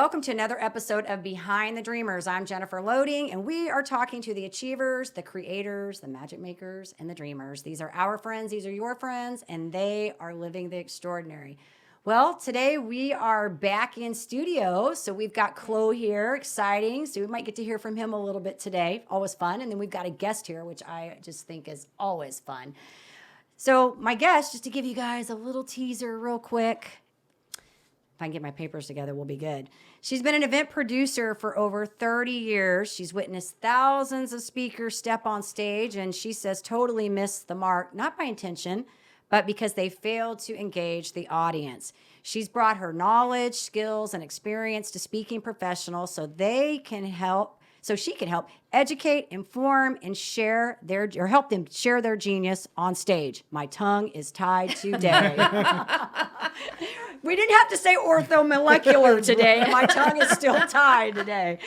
Welcome to another episode of Behind the Dreamers. I'm Jennifer Loading, and we are talking to the achievers, the creators, the magic makers, and the dreamers. These are our friends, these are your friends, and they are living the extraordinary. Well, today we are back in studio, so we've got Chloe here, exciting. So we might get to hear from him a little bit today, always fun. And then we've got a guest here, which I just think is always fun. So my guest, just to give you guys a little teaser real quick, if I can get my papers together, we'll be good. She's been an event producer for over 30 years. She's witnessed thousands of speakers step on stage, and she says totally missed the mark, not by intention, but because they failed to engage the audience. She's brought her knowledge, skills, and experience to speaking professionals so she can help educate, inform, and help them share their genius on stage. My tongue is tied today. We didn't have to say orthomolecular today, and my tongue is still tied today.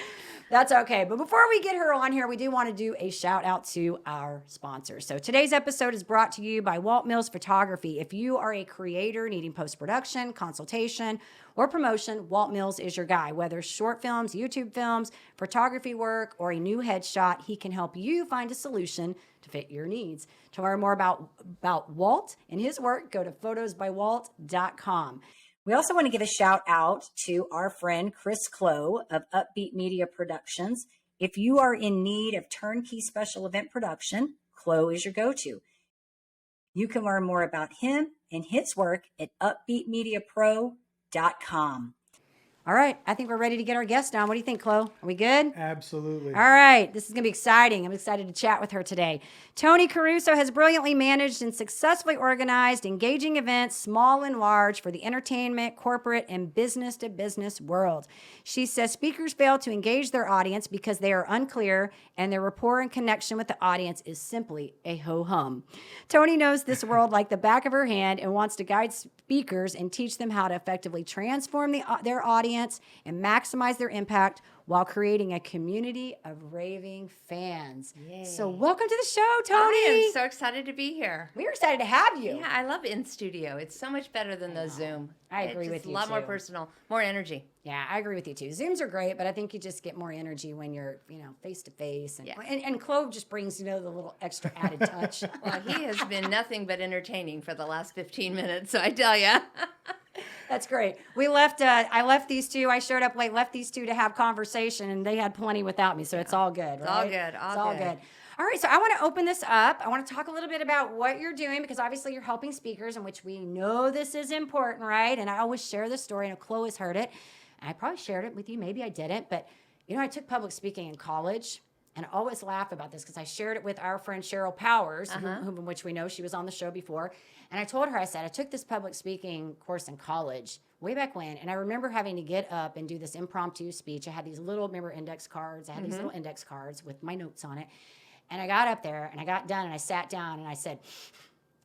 That's okay. But before we get her on here, we do want to do a shout out to our sponsors. So today's episode is brought to you by Walt Mills Photography. If you are a creator needing post-production, consultation, or promotion, Walt Mills is your guy. Whether short films, YouTube films, photography work, or a new headshot, he can help you find a solution to fit your needs. To learn more about Walt and his work, go to photosbywalt.com. We also want to give a shout out to our friend Chris Clow of Upbeat Media Productions. If you are in need of turnkey special event production, Clow is your go-to. You can learn more about him and his work at upbeatmediapro.com. All right, I think we're ready to get our guest on. What do you think, Chloe? Are we good? Absolutely. All right, this is going to be exciting. I'm excited to chat with her today. Toni Caruso has brilliantly managed and successfully organized engaging events, small and large, for the entertainment, corporate, and business-to-business world. She says speakers fail to engage their audience because they are unclear and their rapport and connection with the audience is simply a ho-hum. Toni knows this world like the back of her hand and wants to guide speakers and teach them how to effectively transform their audience and maximize their impact while creating a community of raving fans. Yay. So welcome to the show, Toni. I am so excited to be here. We're excited to have you. Yeah, I love in studio. It's so much better than the Zoom. I agree with you, a lot too. more personal, more energy. Yeah, I agree with you too. Zooms are great, but I think you just get more energy when you're, face to face. And Chloe just brings, the little extra added touch. Well, he has been nothing but entertaining for the last 15 minutes, so I tell you. That's great. I left these two. I showed up late, left these two to have conversation, and they had plenty without me, so it's all good, right? It's all good. It's all good. All right, so I want to open this up. I want to talk a little bit about what you're doing, because obviously you're helping speakers, in which we know this is important, right? And I always share this story. I know Chloe has heard it. And I probably shared it with you. Maybe I didn't. But, I took public speaking in college. And I always laugh about this because I shared it with our friend Cheryl Powers, whom which we know she was on the show before. And I told her, I said, I took this public speaking course in college way back when. And I remember having to get up and do this impromptu speech. I had these little, index cards. I had these little index cards with my notes on it. And I got up there and I got done and I sat down and I said,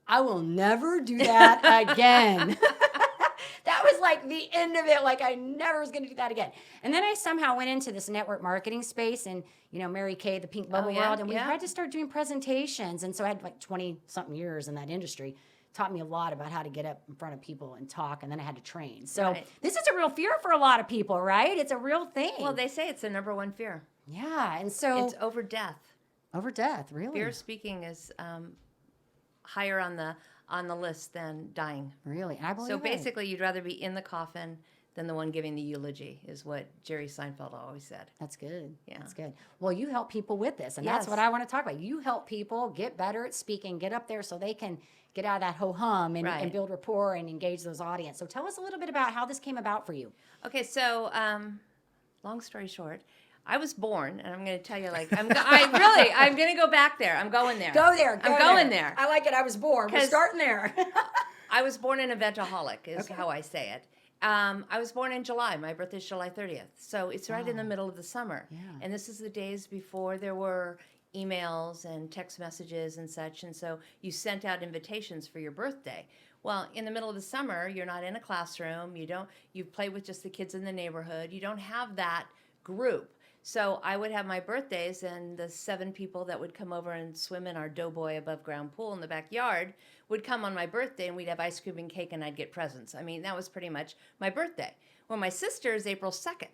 I will never do that again. That was like the end of it. Like I never was going to do that again. And then I somehow went into this network marketing space and, Mary Kay, the pink bubble world. And we had to start doing presentations. And so I had like 20 something years in that industry. Taught me a lot about how to get up in front of people and talk. And then I had to train. So This is a real fear for a lot of people, right? It's a real thing. Well, they say it's the number one fear. Yeah. And so it's over death. Over death, really? Fear of speaking is higher on the list than dying. Really? And I believe so basically, you'd rather be in the coffin than the one giving the eulogy, is what Jerry Seinfeld always said. That's good. Yeah. That's good. Well, you help people with this, and that's what I want to talk about. You help people get better at speaking, get up there so they can get out of that ho-hum and build rapport and engage those audience. So tell us a little bit about how this came about for you. Okay, so long story short, I was born, and I'm going to tell you, I'm going to go back there. I'm going there. Go there. I'm going there. I like it. I was born. We're starting there. I was born an eventaholic, is how I say it. I was born in July. My birthday's July 30th. So it's right in the middle of the summer. Yeah. And this is the days before there were emails and text messages and such. And so you sent out invitations for your birthday. Well, in the middle of the summer, you're not in a classroom. You play with just the kids in the neighborhood. You don't have that group. So I would have my birthdays, and the 7 people that would come over and swim in our Doughboy above ground pool in the backyard would come on my birthday, and we'd have ice cream and cake, and I'd get presents. I mean, that was pretty much my birthday. Well, my sister is April 2nd.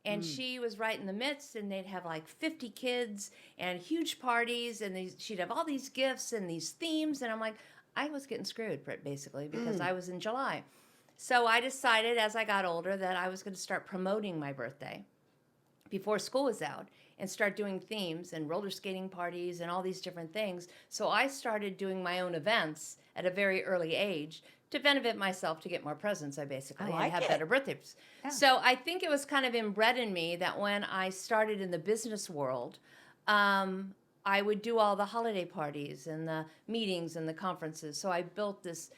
And she was right in the midst, and they'd have like 50 kids and huge parties, and she'd have all these gifts and these themes. And I'm like, I was getting screwed, basically, because I was in July. So I decided as I got older that I was going to start promoting my birthday before school was out and start doing themes and roller skating parties and all these different things. So I started doing my own events at a very early age to benefit myself, to get more presents, and have better birthdays. Yeah. So I think it was kind of inbred in me that when I started in the business world, I would do all the holiday parties and the meetings and the conferences. So I built this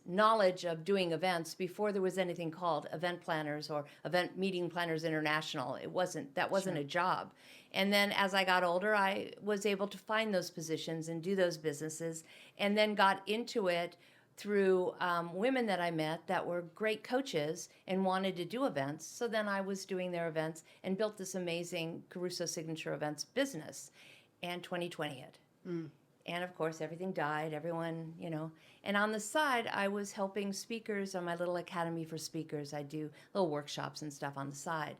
knowledge of doing events before there was anything called event planners or event meeting planners international. That wasn't a job. And then as I got older, I was able to find those positions and do those businesses, and then got into it through women that I met that were great coaches and wanted to do events. So then I was doing their events and built this amazing Caruso Signature Events business. And 2020 hit. And of course, everything died, everyone, And on the side, I was helping speakers on my little academy for speakers. I do little workshops and stuff on the side.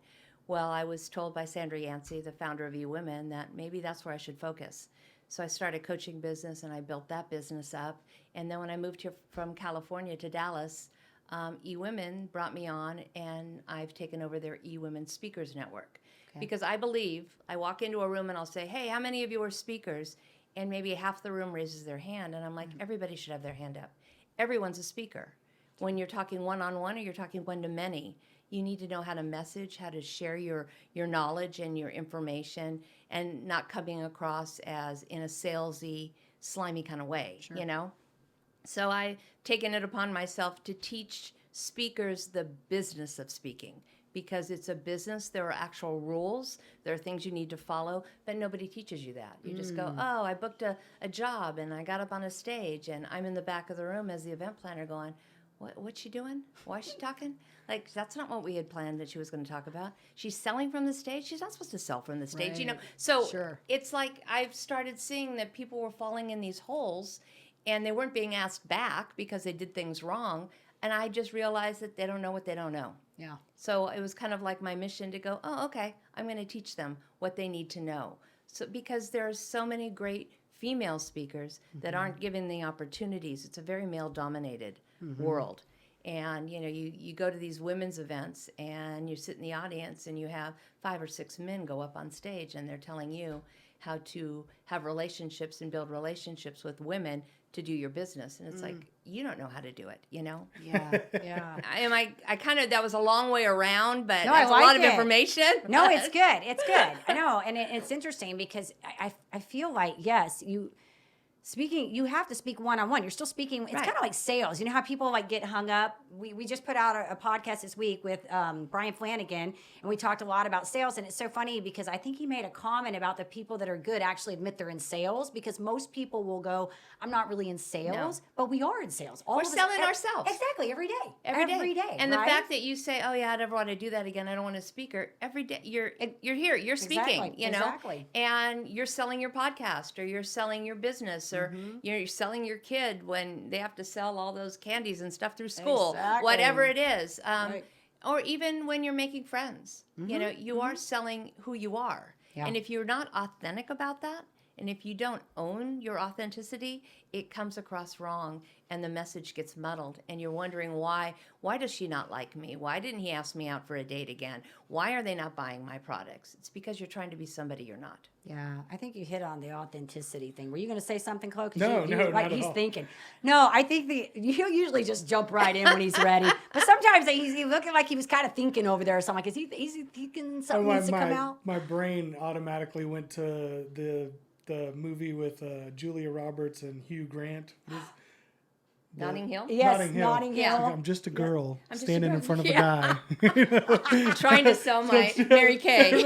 Well, I was told by Sandra Yancey, the founder of eWomen, that maybe that's where I should focus. So I started coaching business, and I built that business up. And then when I moved here from California to Dallas, eWomen brought me on, and I've taken over their eWomenSpeakerNetwork. Okay. Because I believe, I walk into a room and I'll say, hey, how many of you are speakers? And maybe half the room raises their hand. And I'm like, everybody should have their hand up. Everyone's a speaker. When you're talking one-on-one or you're talking one-to-many, you need to know how to message, how to share your knowledge and your information, and not coming across as in a salesy, slimy kind of way, So I've taken it upon myself to teach speakers the business of speaking. Because it's a business, there are actual rules, there are things you need to follow, but nobody teaches you that. You just go, oh, I booked a job and I got up on a stage and I'm in the back of the room as the event planner going, what's she doing? Why is she talking? Like, that's not what we had planned that she was going to talk about. She's selling from the stage. She's not supposed to sell from the stage, So It's like I've started seeing that people were falling in these holes and they weren't being asked back because they did things wrong. And I just realized that they don't know what they don't know. Yeah. So it was kind of like my mission to go, oh, okay, I'm going to teach them what they need to know. So because there are so many great female speakers that aren't given the opportunities. It's a very male-dominated world. And, you go to these women's events and you sit in the audience and you have 5 or 6 men go up on stage and they're telling you how to have relationships and build relationships with women to do your business. And it's like, you don't know how to do it, Yeah. I kind of, that was a long way around, but no, that's a lot of information. No, it's good. It's good. I know. And it's interesting because I feel like, yes, you have to speak one-on-one. You're still speaking. It's kind of like sales. You know how people get hung up? We just put out a podcast this week with Brian Flanagan, and we talked a lot about sales. And it's so funny because I think he made a comment about the people that are good actually admit they're in sales, because most people will go, I'm not really in sales, but we are in sales. We're selling ourselves. Exactly. Every day. Every day. And the fact that you say, oh yeah, I never want to do that again. I don't want a speaker. Every day you're here. You're speaking, Exactly. And you're selling your podcast, or you're selling your business, or you're selling your kid when they have to sell all those candies and stuff through school, whatever it is. Or even when you're making friends, you are selling who you are. Yeah. And if you're not authentic about that, and if you don't own your authenticity, it comes across wrong and the message gets muddled. And you're wondering why does she not like me? Why didn't he ask me out for a date again? Why are they not buying my products? It's because you're trying to be somebody you're not. Yeah, I think you hit on the authenticity thing. Were you going to say something, Chloe? No, like not he's at all. thinking. No, I think he'll usually just jump right in when he's ready. But sometimes he's looking like he was kind of thinking over there or something. Is he thinking something needs to come out? My brain automatically went to the movie with Julia Roberts and Hugh Grant. Notting Hill? Yes, Notting Hill. I'm just a girl standing in front of a guy. Trying to sell my Mary Kay.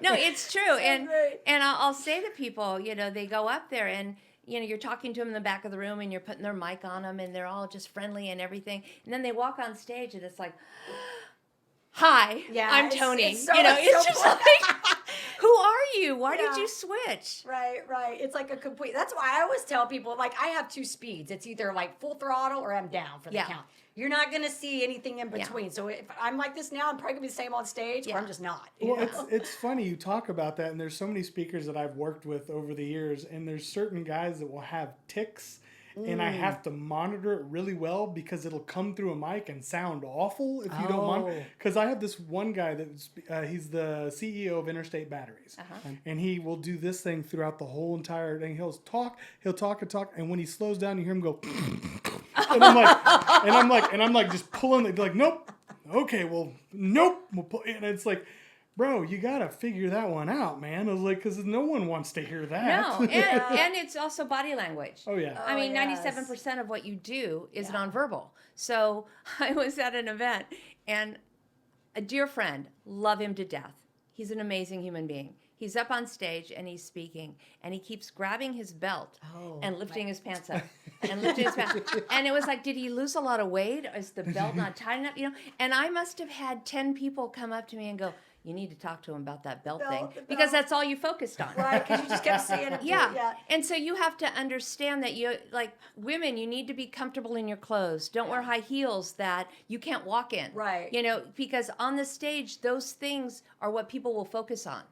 No, it's true. And I'll say to people, they go up there and, you're talking to them in the back of the room and you're putting their mic on them and they're all just friendly and everything. And then they walk on stage and it's like, hi, I'm Toni. It's so it's just like, who are you? you? Why did Yeah. you switch? Right. It's like a complete. That's why I always tell people, like, I have two speeds. It's either like full throttle or I'm down for the Yeah. count. You're not going to see anything in between. So if I'm like this now, I'm probably going to be the same on stage, or Yeah. I'm just not. Well, know? it's funny you talk about that, and there's so many speakers that I've worked with over the years, and there's certain guys that will have tics, and I have to monitor it really well because it'll come through a mic and sound awful if you don't monitor. Because I have this one guy that's he's the CEO of Interstate Batteries, and he will do this thing throughout the whole entire thing. He'll talk, and when he slows down, you hear him go. And I'm like just pulling like nope, okay, well nope, we'll pull, and it's like, bro, you gotta figure that one out, man. I was like, because no one wants to hear that. No, and it's also body language. Oh yeah. I mean, yes. 97% of what you do is nonverbal. So I was at an event, and a dear friend, love him to death. He's an amazing human being. He's up on stage and he's speaking, and he keeps grabbing his belt and lifting his pants up and lifting his pants. And it was like, did he lose a lot of weight? Is the belt not tight enough? You know. And I must have had 10 people come up to me and go, "You need to talk to him about that belt thing," because that's all you focused on. Right, because you just kept seeing it. Yeah. And so you have to understand that you, like women, you need to be comfortable in your clothes. Don't wear high heels that you can't walk in. Right. You know, because on the stage, those things are what people will focus on.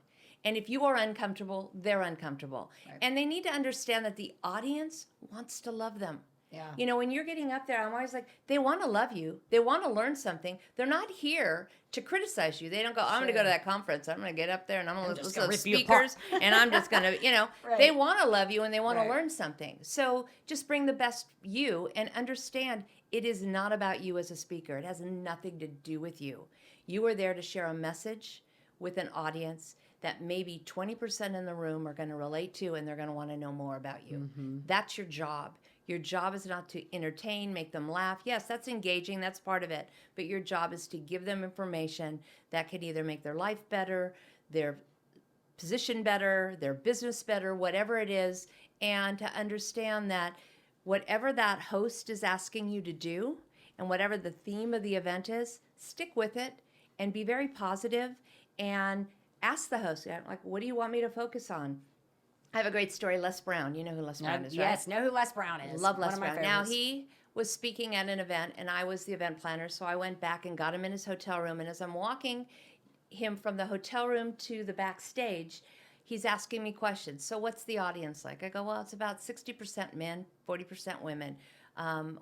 And if you are uncomfortable, they're uncomfortable. Right. And they need to understand that the audience wants to love them. Yeah. You know, when you're getting up there, I'm always like, they want to love you. They want to learn something. They're not here to criticize you. They don't go, I'm going to go to that conference. I'm going to get up there and I'm going to listen to the speakers and I'm just going to, you know, they want to love you and they want to learn something. So just bring the best you and understand it is not about you as a speaker. It has nothing to do with you. You are there to share a message with an audience that maybe 20% in the room are going to relate to, and they're going to want to know more about you. Mm-hmm. That's your job. Your job is not to entertain, make them laugh. Yes, that's engaging. That's part of it. But your job is to give them information that could either make their life better, their position better, their business better, whatever it is, and to understand that whatever that host is asking you to do and whatever the theme of the event is, stick with it and be very positive and ask the host, like, what do you want me to focus on? I have a great story. Les Brown. You know who Les Brown is, right? Yes, know who Les Brown is. Love Les Brown. Now, he was speaking at an event, and I was the event planner, so I went back and got him in his hotel room. And as I'm walking him from the hotel room to the backstage, he's asking me questions. So what's the audience like? I go, well, it's about 60% men, 40% women.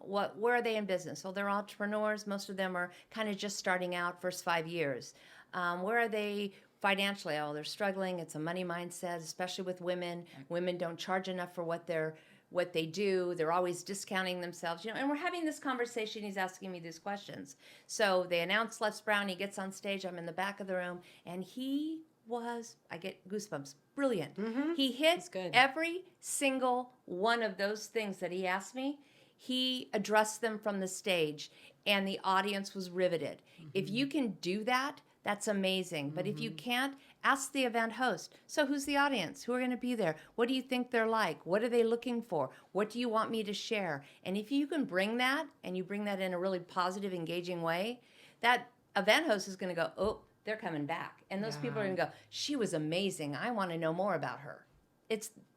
Where are they in business? Well, they're entrepreneurs. Most of them are kind of just starting out, first 5 years. Where are they financially? Oh, they're struggling. It's a money mindset, especially with women. Women don't charge enough for what they do. They're always discounting themselves, you know. And we're having this conversation. He's asking me these questions. So they announce Les Brown. He gets on stage. I'm in the back of the room, and he was, I get goosebumps, brilliant. Mm-hmm. He hit every single one of those things that he asked me. He addressed them from the stage, and the audience was riveted. Mm-hmm. If you can do that, that's amazing. But if you can't, ask the event host. So who's the audience? Who are going to be there? What do you think they're like? What are they looking for? What do you want me to share? And if you can bring that, and you bring that in a really positive, engaging way, that event host is going to go, oh, they're coming back. And those people are going to go, she was amazing. I want to know more about her.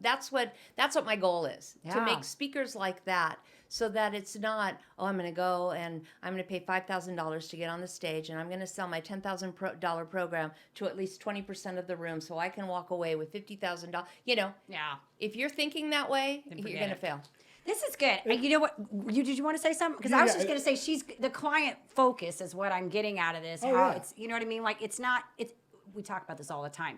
That's what my goal is, to make speakers like that, so that it's not, oh, I'm going to go and I'm going to pay $5,000 to get on the stage and I'm going to sell my $10,000 program to at least 20% of the room so I can walk away with $50,000. You know, if you're thinking that way, you're going to fail. This is good. You know what? Did you want to say something? Because I was just going to say, she's the client focus is what I'm getting out of this. It's, you know what I mean? Like, it's not. We talk about this all the time.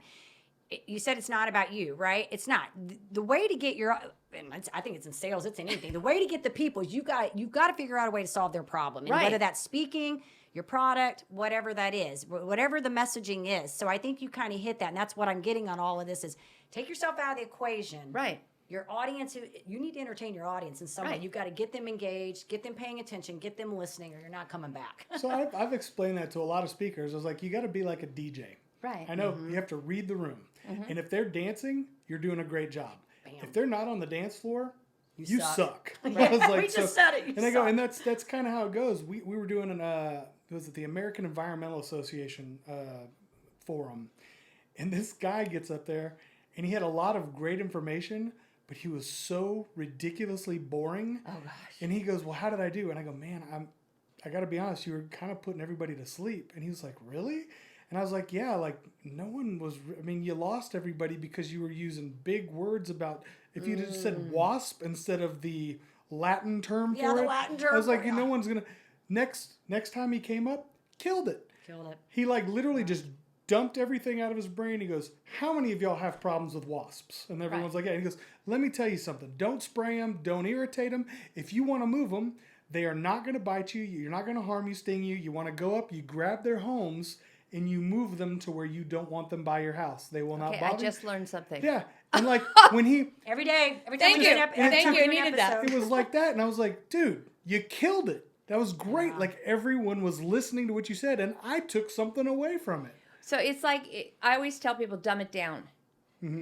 You said it's not about you, right? It's not. The way to get your, and I think it's in sales, it's in anything. The way to get the people is you've got to figure out a way to solve their problem, and whether that's speaking, your product, whatever that is, whatever the messaging is. So I think you kind of hit that, and that's what I'm getting on all of this is take yourself out of the equation. Right. Your audience, you need to entertain your audience in some way. You've got to get them engaged, get them paying attention, get them listening, or you're not coming back. So I've explained that to a lot of speakers. I was like, you got to be like a DJ. Right. I know you have to read the room. Mm-hmm. And if they're dancing, you're doing a great job. Bam. If they're not on the dance floor, you suck. I was like, we just said it. And I go, and that's kind of how it goes. We were doing was it the American Environmental Association forum, and this guy gets up there and he had a lot of great information, but he was so ridiculously boring. Oh gosh. And he goes, well, how did I do? And I go, man, I got to be honest, you were kind of putting everybody to sleep. And he was like, really? And I was like, yeah, like no one was, I mean, you lost everybody because you were using big words about, if you just said wasp instead of the Latin term for the it. Latin term I was like, for it, no one's going to, next time he came up, killed it. Killed it. He like literally just dumped everything out of his brain. He goes, how many of y'all have problems with wasps? And everyone's like, yeah. And he goes, let me tell you something. Don't spray them. Don't irritate them. If you want to move them, they are not going to bite you. You're not going to harm you, sting you. You want to go up, you grab their homes, and you move them to where you don't want them by your house. They will not bother. I just learned something. Yeah. And like when he... Every day. Every time Thank we you. do an ep- Thank every time you. we I do an needed that. episode- It was like that. And I was like, dude, you killed it. That was great. Like everyone was listening to what you said, and I took something away from it. So it's like, I always tell people, dumb it down.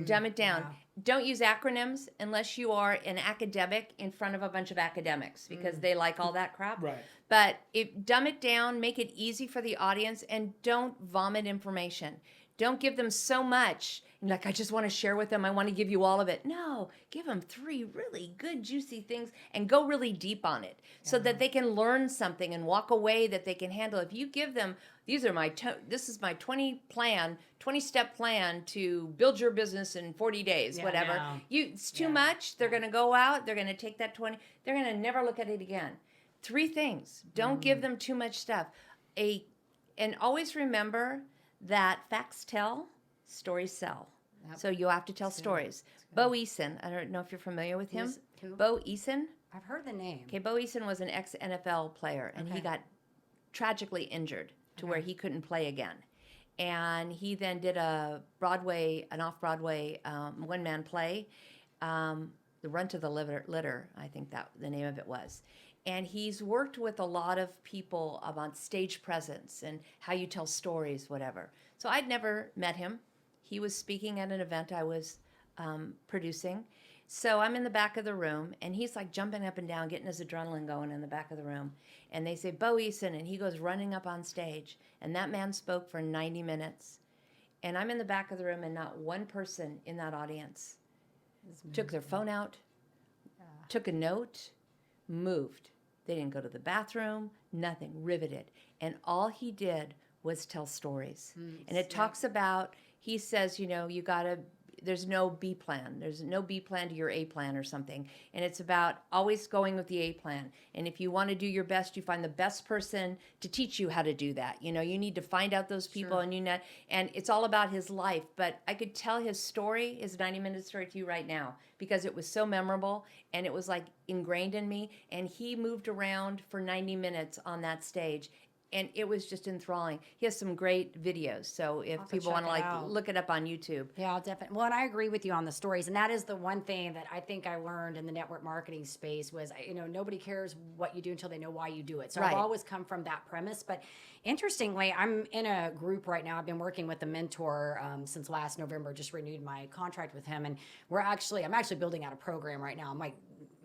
Dumb it down. Wow. Don't use acronyms unless you are an academic in front of a bunch of academics because they like all that crap. Right. But dumb it down, make it easy for the audience, and don't vomit information. Don't give them so much. Like, I just want to share with them. I want to give you all of it. No, give them 3 really good, juicy things and go really deep on it so that they can learn something and walk away that they can handle. If you give them, this is my 20-step plan to build your business in 40 days, whatever. no. It's too much. They're going to go out. They're going to take that 20. They're going to never look at it again. 3 things. Don't give them too much stuff. And always remember that facts tell, stories sell. Yep. So you have to tell stories. Bo Eason, I don't know if you're familiar with him. Who? Bo Eason. I've heard the name. Okay, Bo Eason was an ex-NFL player, and he got tragically injured to where he couldn't play again. And he then did an off-Broadway one-man play, The Run to the Litter, I think that the name of it was. And he's worked with a lot of people about stage presence and how you tell stories, whatever. So I'd never met him. He was speaking at an event I was producing. So I'm in the back of the room, and he's like jumping up and down, getting his adrenaline going in the back of the room. And they say, Bo Eason, and he goes running up on stage. And that man spoke for 90 minutes. And I'm in the back of the room, and not one person in that audience took their phone out, took a note, moved. They didn't go to the bathroom, nothing, riveted. And all he did was tell stories. And it talks about, he says, there's no B plan. There's no B plan to your A plan or something. And it's about always going with the A plan. And if you want to do your best, you find the best person to teach you how to do that. You need to find out those people and it's all about his life. But I could tell his story, his 90-minute story to you right now because it was so memorable and it was like ingrained in me. And he moved around for 90 minutes on that stage. And it was just enthralling. He has some great videos. So if people want to look it up on YouTube. Yeah, I'll definitely. Well, and I agree with you on the stories. And that is the one thing that I think I learned in the network marketing space was, nobody cares what you do until they know why you do it. So I've always come from that premise. But interestingly, I'm in a group right now. I've been working with a mentor since last November, just renewed my contract with him. And I'm actually building out a program right now. I'm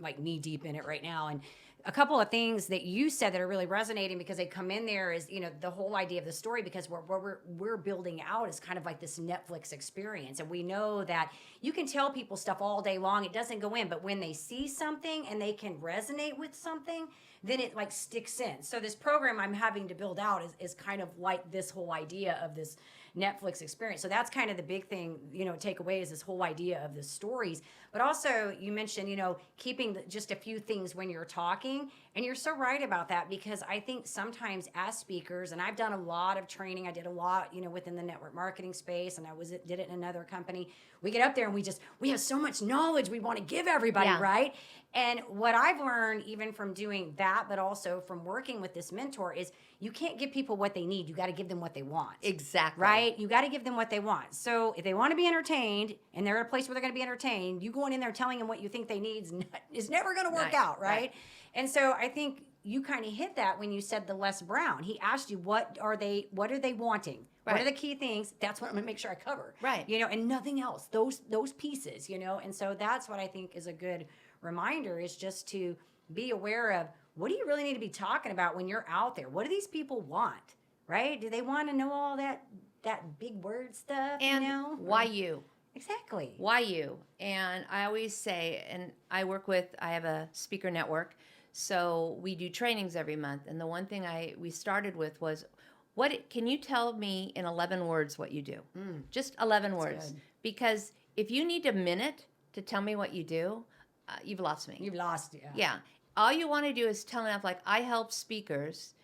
like knee deep in it right now. And a couple of things that you said that are really resonating because they come in there is, the whole idea of the story, because what we're building out is kind of like this Netflix experience. And we know that you can tell people stuff all day long. It doesn't go in, but when they see something and they can resonate with something, then it like sticks in. So this program I'm having to build out is kind of like this whole idea of this Netflix experience. So that's kind of the big thing, take away is this whole idea of the stories. But also you mentioned, keeping just a few things when you're talking. And you're so right about that because I think sometimes as speakers, and I've done a lot of training, I did a lot, within the network marketing space, and did it in another company. We get up there and we have so much knowledge we want to give everybody, right? And what I've learned even from doing that, but also from working with this mentor is you can't give people what they need. You got to give them what they want. Exactly. Right? You got to give them what they want. So if they want to be entertained and they're at a place where they're going to be entertained, you going in there telling them what you think they need is never going to work out, right? And so I think you kind of hit that when you said the Les Brown. He asked you, what are they wanting? What are the key things? That's what I'm going to make sure I cover. Right. And nothing else. Those pieces, And so that's what I think is a good reminder is just to be aware of what do you really need to be talking about when you're out there? What do these people want? Right? Do they want to know all that big word stuff? And why you? Exactly. Why you? And I always say, and I have a speaker network, so we do trainings every month. And the one thing we started with was, can you tell me in 11 words what you do? Just 11 words. good. Because if you need a minute to tell me what you do, you've lost me. You've lost, yeah. Yeah. All you want to do is tell enough, like, I help speakers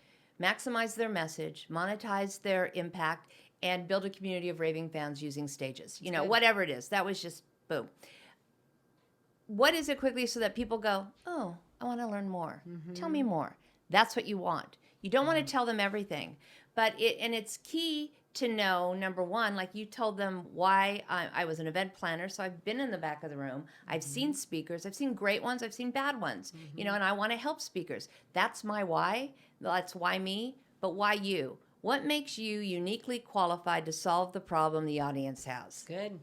maximize their message, monetize their impact, and build a community of raving fans using stages. You know, whatever it is. That was just boom. What is it quickly so that people go, oh, I want to learn more. Tell me more. That's what you want. You don't want to tell them everything. But it's key to know, number one, like you told them why I was an event planner, so I've been in the back of the room. I've seen speakers. I've seen great ones. I've seen bad ones, you know, and I want to help speakers. That's my why. That's why me, but why you? What makes you uniquely qualified to solve the problem the audience has? Good.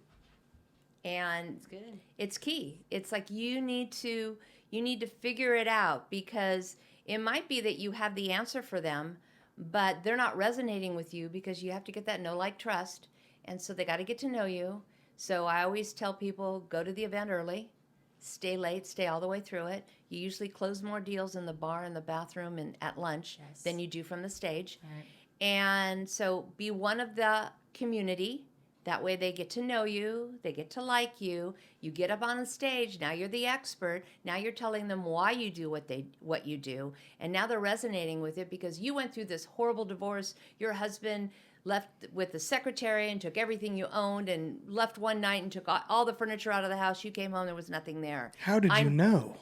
And It's good. it's key. It's like you need to figure it out, because it might be that you have the answer for them, but they're not resonating with you because you have to get that know, like, trust. And so they got to get to know you. So I always tell people, go to the event early, stay late, stay all the way through it. You usually close more deals in the bar, in the bathroom, and at lunch than you do from the stage. Right. And so be one of the community. That way they get to know you, they get to like you. You get up on the stage, now you're the expert. Now you're telling them why you do what you do. And now they're resonating with it because you went through this horrible divorce. Your husband left with the secretary and took everything you owned and left one night and took all the furniture out of the house. You came home, there was nothing there. How did you know?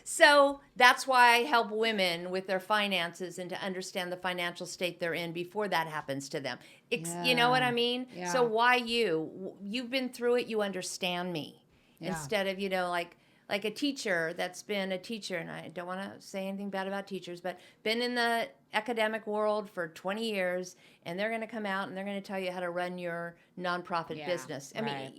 So that's why I help women with their finances and to understand the financial state they're in before that happens to them. You know what I mean? Yeah. So why you? You've been through it. You understand me. Yeah. Instead of, like a teacher that's been a teacher, and I don't want to say anything bad about teachers, but been in the academic world for 20 years, and they're going to come out and they're going to tell you how to run your nonprofit business. I mean,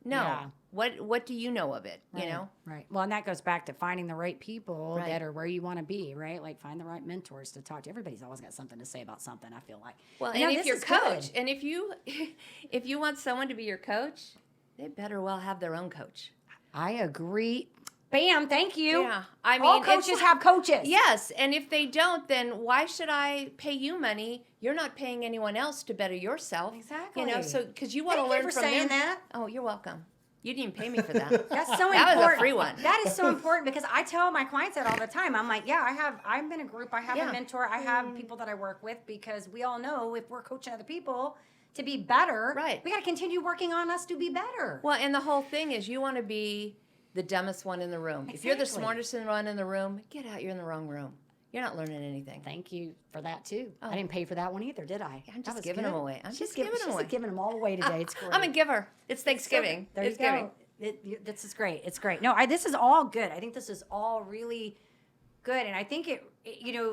no. Yeah. What do you know of it, Right. you know? Right. Well, and that goes back to finding the right people Right. that are where you want to be, right? Like find the right mentors to talk to. Everybody's always got something to say about something, I feel like. Well, You know, and if this your is coach, good. and if you want someone to be your coach, they better well have their own coach. I agree. Bam, thank you. Yeah, I mean, all it's coaches like- have coaches. Yes, and if they don't, then why should I pay you money? You're not paying anyone else to better yourself. Exactly. You know, so because you want to Thank you learn for from saying them. that. Oh, you're welcome. You didn't even pay me for that. That's so That important. was a free one. That is so important because I tell my clients that all the time. I'm like, I'm in a group. I have Yeah. a mentor. I have people that I work with because we all know if we're coaching other people to be better, Right. we got to continue working on us to be better. Well, and the whole thing is you want to be the dumbest one in the room. If you're the Exactly. smartest one in the room, get out. You're in the wrong room. You're not learning anything. Thank you for that too. I didn't pay for that one either, did I? I'm That just was giving good. them away. I'm She's just giving them she's away. giving them all away today. It's great. I'm a giver. It's Thanksgiving. There it's you go. This is great. It's great. No, this is all good. I think this is all really good. And I think it,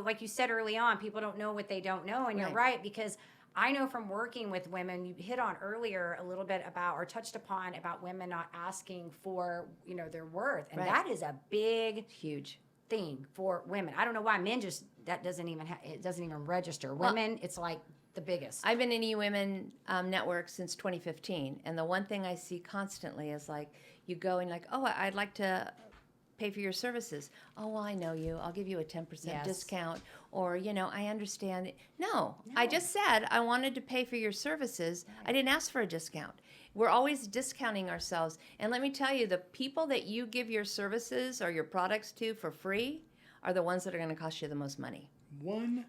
like you said early on, people don't know what they don't know. And you're right, because I know from working with women, you hit on earlier a little bit about, or touched upon about women not asking for, their worth. And Right. that is a big Huge. thing for women. I don't know why men that doesn't even, it doesn't even register. Women, it's like the biggest. I've been in eWomen Network since 2015, and the one thing I see constantly is like you go and like, oh, I'd like to pay for your services. Oh, well, I know you. I'll give you a 10% Yes. discount, or I understand. No, I just said I wanted to pay for your services. I didn't ask for a discount. We're always discounting ourselves, and let me tell you, the people that you give your services or your products to for free are the ones that are going to cost you the most money.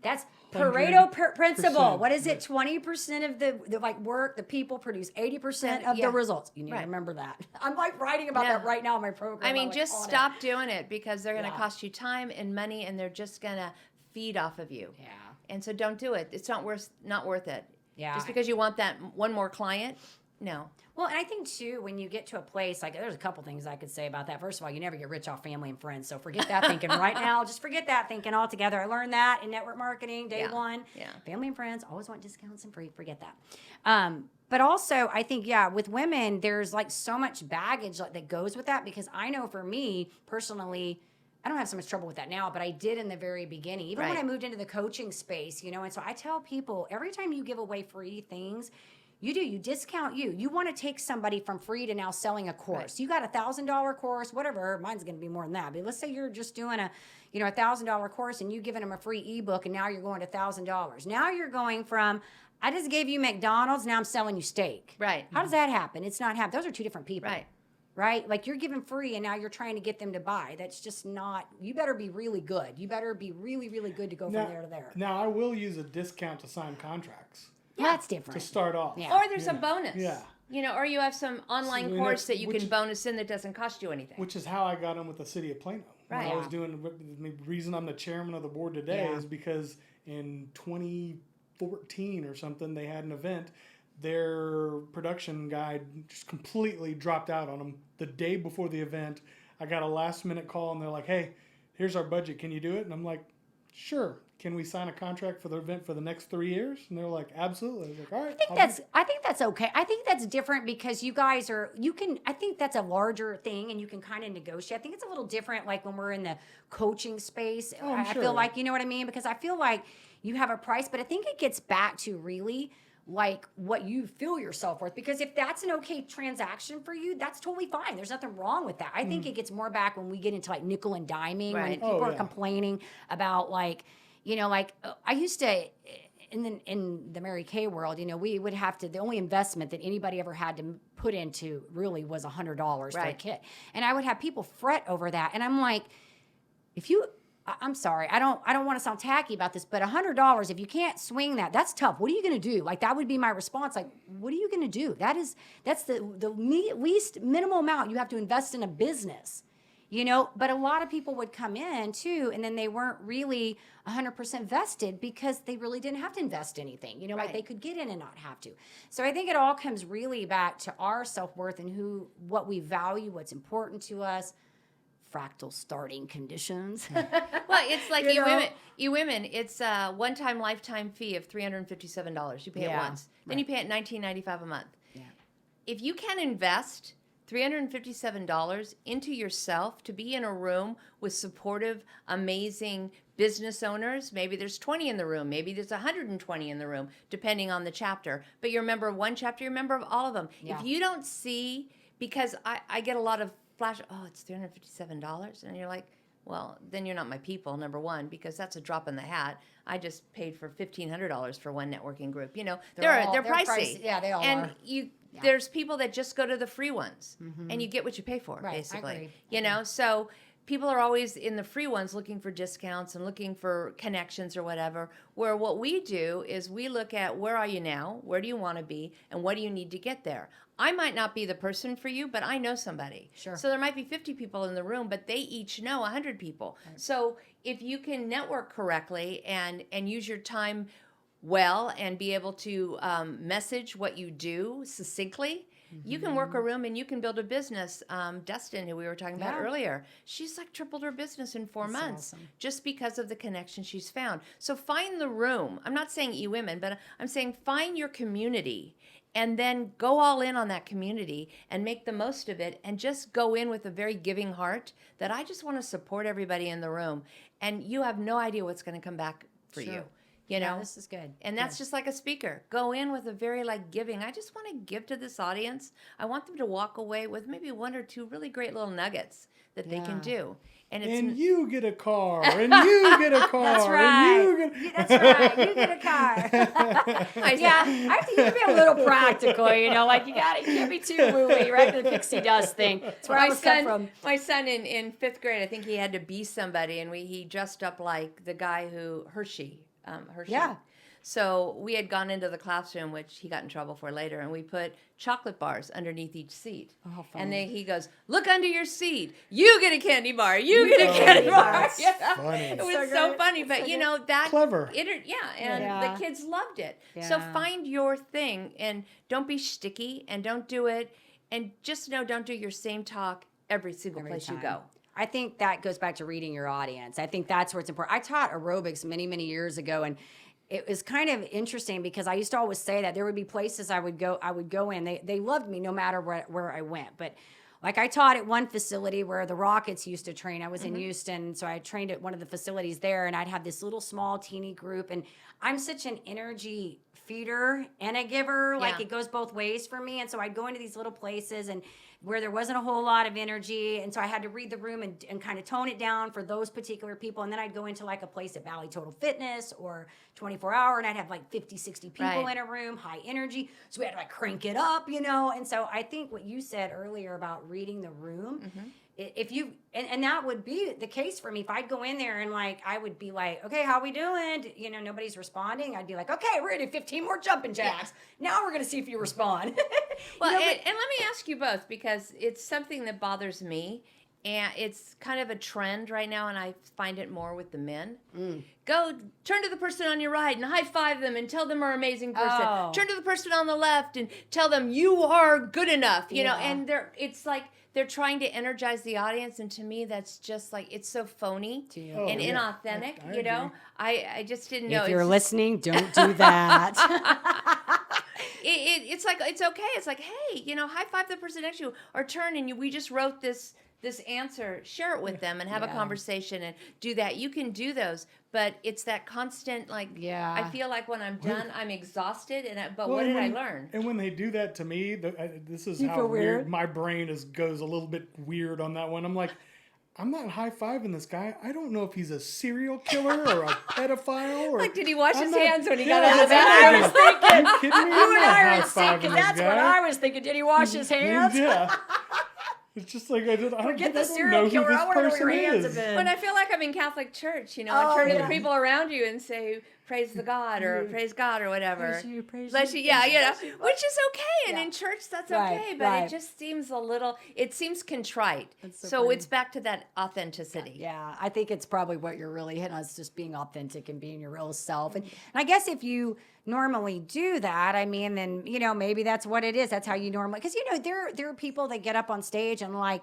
That's Pareto 100%. principle. What is it? 20% of the work, the people produce 80% of Yeah. the results. You need Right. to remember that. I'm like writing about Yeah. that right now in my program. I mean, I'm like just on it. stop doing it because they're going to Yeah. cost you time and money, and they're just going to feed off of you. Yeah. And so don't do it. It's not worth it. Yeah. Just because you want that one more client, no. Well, and I think too, when you get to a place, like there's a couple things I could say about that. First of all, you never get rich off family and friends. So forget that thinking right now. Just forget that thinking altogether. I learned that in network marketing, day Yeah. one. Yeah. Family and friends always want discounts and free. Forget that. But also, I think, with women, there's like so much baggage that goes with that, because I know for me personally, I don't have so much trouble with that now, but I did in the very beginning, even when Right. I moved into the coaching space, and so I tell people every time you give away free things, You do. You discount you. You want to take somebody from free to now selling a course. Right. You got $1,000 course, whatever. Mine's going to be more than that. But let's say you're just doing a, $1,000 course and you giving them a free ebook, and now you're going to $1,000. Now you're going from, I just gave you McDonald's, now I'm selling you steak. Right. How does that happen? It's not happen. Those are two different people. Right. Right? Like, you're giving free and now you're trying to get them to buy. That's just not, you better be really good. You better be really, really good to go from there to there. Now, I will use a discount to sign contracts That's different. to start off. Yeah. Or there's a bonus. Yeah. Or you have some online course that you can bonus in that doesn't cost you anything. Which is how I got in with the city of Plano. Right. When I was doing, the reason I'm the chairman of the board today is because in 2014 or something, they had an event. Their production guy just completely dropped out on them the day before the event. I got a last minute call and they're like, hey, here's our budget. Can you do it? And I'm like, sure. Can we sign a contract for the event for the next 3 years? And they're like, absolutely. I was like, all right. I think that's okay. I think that's different because you guys I think that's a larger thing and you can kind of negotiate. I think it's a little different like when we're in the coaching space. I feel like, you know what I mean? Because I feel like you have a price, but I think it gets back to really like what you feel your self-worth, because if that's an okay transaction for you, that's totally fine. There's nothing wrong with that. I think it gets more back when we get into like nickel and diming, when people are complaining about like, I used to, in the Mary Kay world, we would have to, the only investment that anybody ever had to put into really was $100 for a kit. And I would have people fret over that. And I'm like, I'm sorry, I don't want to sound tacky about this, but $100, if you can't swing that, that's tough. What are you going to do? Like, that would be my response. Like, what are you going to do? That's the least minimal amount you have to invest in a business. But a lot of people would come in too, and then they weren't really 100% vested because they really didn't have to invest anything. Like they could get in and not have to. So I think it all comes really back to our self-worth and what we value, what's important to us. Fractal starting conditions. Well, it's like women. It's a one-time lifetime fee of $357. You pay it once, then you pay it $19.95 a month. Yeah. If you can invest $357 into yourself to be in a room with supportive, amazing business owners. Maybe there's 20 in the room. Maybe there's 120 in the room, depending on the chapter. But you're a member of one chapter, you're a member of all of them. Yeah. If you don't see, because I get a lot of flash, it's $357. And you're like, well, then you're not my people, number one, because that's a drop in the hat. I just paid for $1,500 for one networking group. They're pricey. Yeah, they all are. And there's people that just go to the free ones, and you get what you pay for, basically. I agree. So people are always in the free ones looking for discounts and looking for connections or whatever, where what we do is we look at where are you now, where do you want to be, and what do you need to get there. I might not be the person for you, but I know somebody. Sure. So there might be 50 people in the room, but they each know 100 people. Right. So if you can network correctly and use your time well and be able to message what you do succinctly, you can work a room and you can build a business. Dustin, who we were talking about earlier, she's like tripled her business in 4 months just because of the connection she's found. So find the room. I'm not saying eWomen, but I'm saying find your community and then go all in on that community and make the most of it and just go in with a very giving heart that I just want to support everybody in the room. And you have no idea what's going to come back for you. This is good. And that's just like a speaker. Go in with a very giving. I just want to give to this audience. I want them to walk away with maybe one or two really great little nuggets that they can do. And you get a car, and you get a car. That's right. That's right. You get a car. I think you can be a little practical, like you can't be too woo-y, right? The pixie dust thing. That's where I was come from. My son in 5th grade, I think he had to be somebody, and he dressed up like the guy who Hershey. Yeah. So we had gone into the classroom, which he got in trouble for later, and we put chocolate bars underneath each seat. Oh, and then he goes, look under your seat. You get a candy bar. You get a candy bar. Funny. It was so funny. But, that... Clever. The kids loved it. Yeah. So find your thing, and don't be sticky, and don't do it. And just don't do your same talk every single place you go. I think that goes back to reading your audience. I think that's where it's important. I taught aerobics many, many years ago, and it was kind of interesting because I used to always say that there would be places I would go in. They loved me no matter where I went. But like I taught at one facility where the Rockets used to train. I was in Houston, so I trained at one of the facilities there, and I'd have this little small teeny group. And I'm such an energy feeder and a giver. Like Yeah. it goes both ways for me. And so I'd go into these little places and where there wasn't a whole lot of energy. And so I had to read the room and kind of tone it down for those particular people. And then I'd go into like a place at Valley Total Fitness or 24 Hour and I'd have like 50, 60 people Right. in a room, high energy. So we had to like crank it up, you know? And so I think what you said earlier about reading the room, if you, and that would be the case for me. If I'd go in there and like, I would be like, okay, how we doing? You know, nobody's responding. I'd be like, okay, we're going to do 15 more jumping jacks. Now we're going to see if you respond. Well, You know, and let me ask you both, because it's something that bothers me, and it's kind of a trend right now, and I find it more with the men. Go turn to the person on your right and high five them and tell them they're an amazing person. Oh. Turn to the person on the left and tell them you are good enough. You know, Yeah. and it's like they're trying to energize the audience, and to me, that's just like it's so phony Oh, and yeah. inauthentic. I You know, agree. I just didn't know. if you're It's just- listening, don't do that. it's like it's okay. It's like, hey, you know, high five the person next to you, or turn and we just wrote this answer. Share it with them and have a Yeah. conversation and do that. You can do those, but it's that constant like. Yeah. I feel like when I'm done, I'm exhausted. But Well, what and did I when- learn? And when they do that to me, this is You how feel weird weird? my brain goes a little bit weird on that one. I'm like, I'm not high-fiving this guy. I don't know if he's a serial killer or a pedophile. Or Like, did he wash I'm his not- hands when he Yeah, got out of the I was bathroom? thinking. You kidding me? You and I are in I'm sync not because high-fiving that's this what guy. I was thinking. Did he wash his hands? Yeah. It's just like I Forget the don't know serial who killer. this I want to know where person your hands is. have been. When I feel like I'm in Catholic church, you know, Oh, I turn to yeah. the people around you and say, "Praise the God" or Yeah. "Praise God" or whatever. Praise you, praise Bless you, you, yeah, praise you know, bless you. which is okay, and Yeah. in church that's Right, okay, but right. it just seems it seems contrite. That's so So funny. it's back to that authenticity. Yeah, I think it's probably what you're really hitting on is just being authentic and being your real self. And I guess if you normally do that, I mean, then, you know, maybe that's what it is. That's how you normally, because, you know, there are people that get up on stage and like,